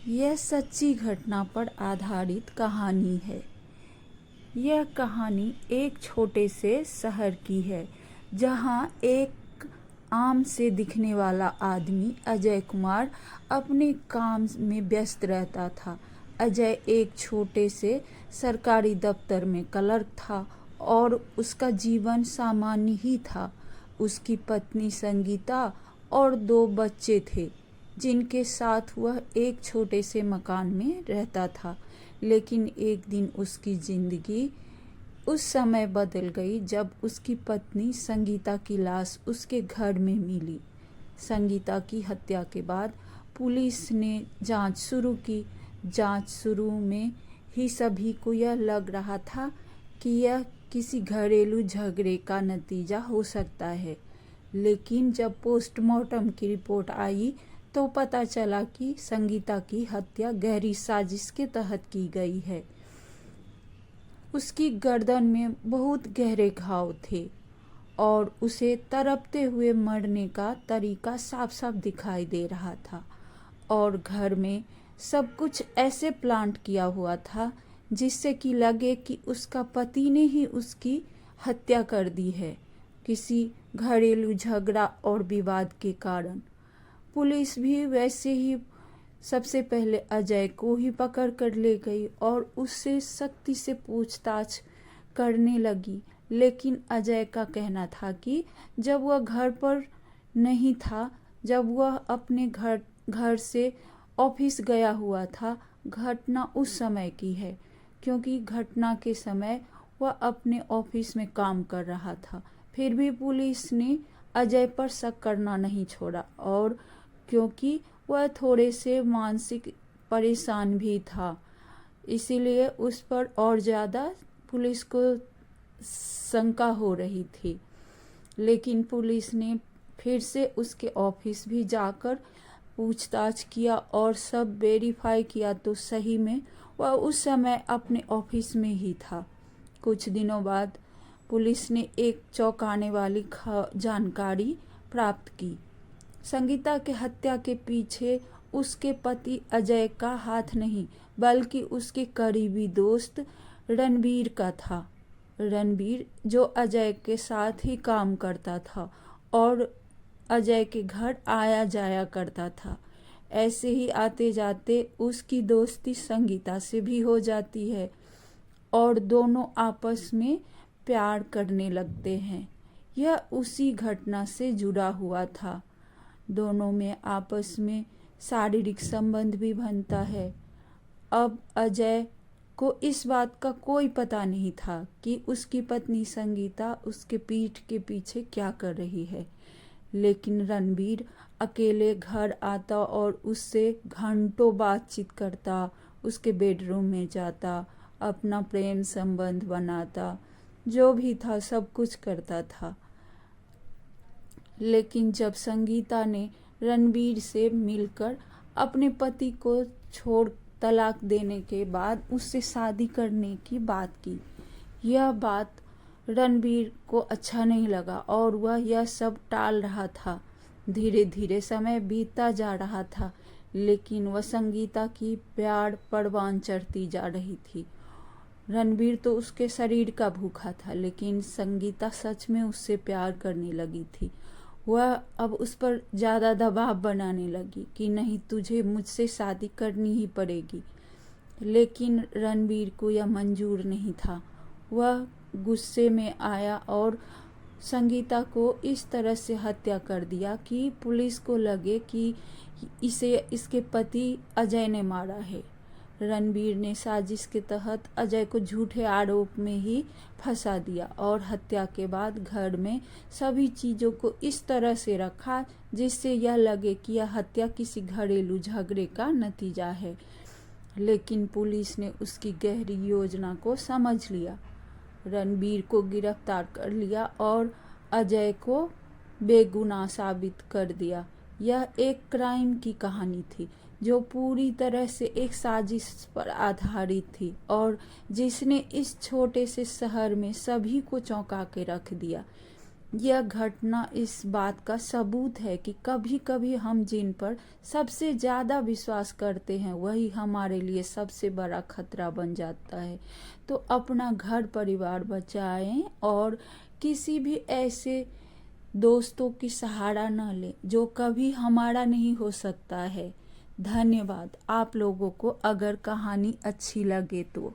यह सच्ची घटना पर आधारित कहानी है। यह कहानी एक छोटे से शहर की है, जहां एक आम से दिखने वाला आदमी अजय कुमार अपने काम में व्यस्त रहता था। अजय एक छोटे से सरकारी दफ्तर में क्लर्क था और उसका जीवन सामान्य ही था। उसकी पत्नी संगीता और 2 बच्चे थे, जिनके साथ वह एक छोटे से मकान में रहता था। लेकिन एक दिन उसकी जिंदगी उस समय बदल गई जब उसकी पत्नी संगीता की लाश उसके घर में मिली। संगीता की हत्या के बाद पुलिस ने जांच शुरू की। जांच शुरू में ही सभी को यह लग रहा था कि यह किसी घरेलू झगड़े का नतीजा हो सकता है। लेकिन जब पोस्टमार्टम की रिपोर्ट आई तो पता चला कि संगीता की हत्या गहरी साजिश के तहत की गई है। उसकी गर्दन में बहुत गहरे घाव थे और उसे तड़पते हुए मरने का तरीका साफ साफ दिखाई दे रहा था। और घर में सब कुछ ऐसे प्लांट किया हुआ था जिससे कि लगे कि उसका पति ने ही उसकी हत्या कर दी है, किसी घरेलू झगड़ा और विवाद के कारण। पुलिस भी वैसे ही सबसे पहले अजय को ही पकड़ कर ले गई और उससे सख्ती से पूछताछ करने लगी। लेकिन अजय का कहना था कि जब वह घर पर नहीं था, जब वह अपने घर से ऑफिस गया हुआ था, घटना उस समय की है, क्योंकि घटना के समय वह अपने ऑफिस में काम कर रहा था। फिर भी पुलिस ने अजय पर शक करना नहीं छोड़ा, और क्योंकि वह थोड़े से मानसिक परेशान भी था, इसीलिए उस पर और ज़्यादा पुलिस को शंका हो रही थी। लेकिन पुलिस ने फिर से उसके ऑफिस भी जाकर पूछताछ किया और सब वेरीफाई किया तो सही में वह उस समय अपने ऑफिस में ही था। कुछ दिनों बाद पुलिस ने एक चौंकाने वाली जानकारी प्राप्त की। संगीता के हत्या के पीछे उसके पति अजय का हाथ नहीं, बल्कि उसके करीबी दोस्त रणबीर का था। रणबीर जो अजय के साथ ही काम करता था और अजय के घर आया जाया करता था। ऐसे ही आते जाते उसकी दोस्ती संगीता से भी हो जाती है और दोनों आपस में प्यार करने लगते हैं। यह उसी घटना से जुड़ा हुआ था। दोनों में आपस में शारीरिक संबंध भी बनता है। अब अजय को इस बात का कोई पता नहीं था कि उसकी पत्नी संगीता उसके पीठ के पीछे क्या कर रही है। लेकिन रणबीर अकेले घर आता और उससे घंटों बातचीत करता, उसके बेडरूम में जाता, अपना प्रेम संबंध बनाता, जो भी था सब कुछ करता था। लेकिन जब संगीता ने रणबीर से मिलकर अपने पति को छोड़ तलाक देने के बाद उससे शादी करने की बात की, यह बात रणबीर को अच्छा नहीं लगा और वह यह सब टाल रहा था। धीरे धीरे समय बीतता जा रहा था, लेकिन वह संगीता की प्यार परवान चढ़ती जा रही थी। रणबीर तो उसके शरीर का भूखा था, लेकिन संगीता सच में उससे प्यार करने लगी थी। वह अब उस पर ज़्यादा दबाव बनाने लगी कि नहीं, तुझे मुझसे शादी करनी ही पड़ेगी। लेकिन रणबीर को यह मंजूर नहीं था। वह गुस्से में आया और संगीता को इस तरह से हत्या कर दिया कि पुलिस को लगे कि इसे इसके पति अजय ने मारा है। रणबीर ने साजिश के तहत अजय को झूठे आरोप में ही फंसा दिया और हत्या के बाद घर में सभी चीज़ों को इस तरह से रखा जिससे यह लगे कि यह हत्या किसी घरेलू झगड़े का नतीजा है। लेकिन पुलिस ने उसकी गहरी योजना को समझ लिया, रणबीर को गिरफ्तार कर लिया और अजय को बेगुनाह साबित कर दिया। यह एक क्राइम की कहानी थी जो पूरी तरह से एक साजिश पर आधारित थी और जिसने इस छोटे से शहर में सभी को चौंका के रख दिया। यह घटना इस बात का सबूत है कि कभी कभी हम जिन पर सबसे ज़्यादा विश्वास करते हैं वही हमारे लिए सबसे बड़ा खतरा बन जाता है। तो अपना घर परिवार बचाएं और किसी भी ऐसे दोस्तों की सहारा न लें जो कभी हमारा नहीं हो सकता है। धन्यवाद। आप लोगों को अगर कहानी अच्छी लगे तो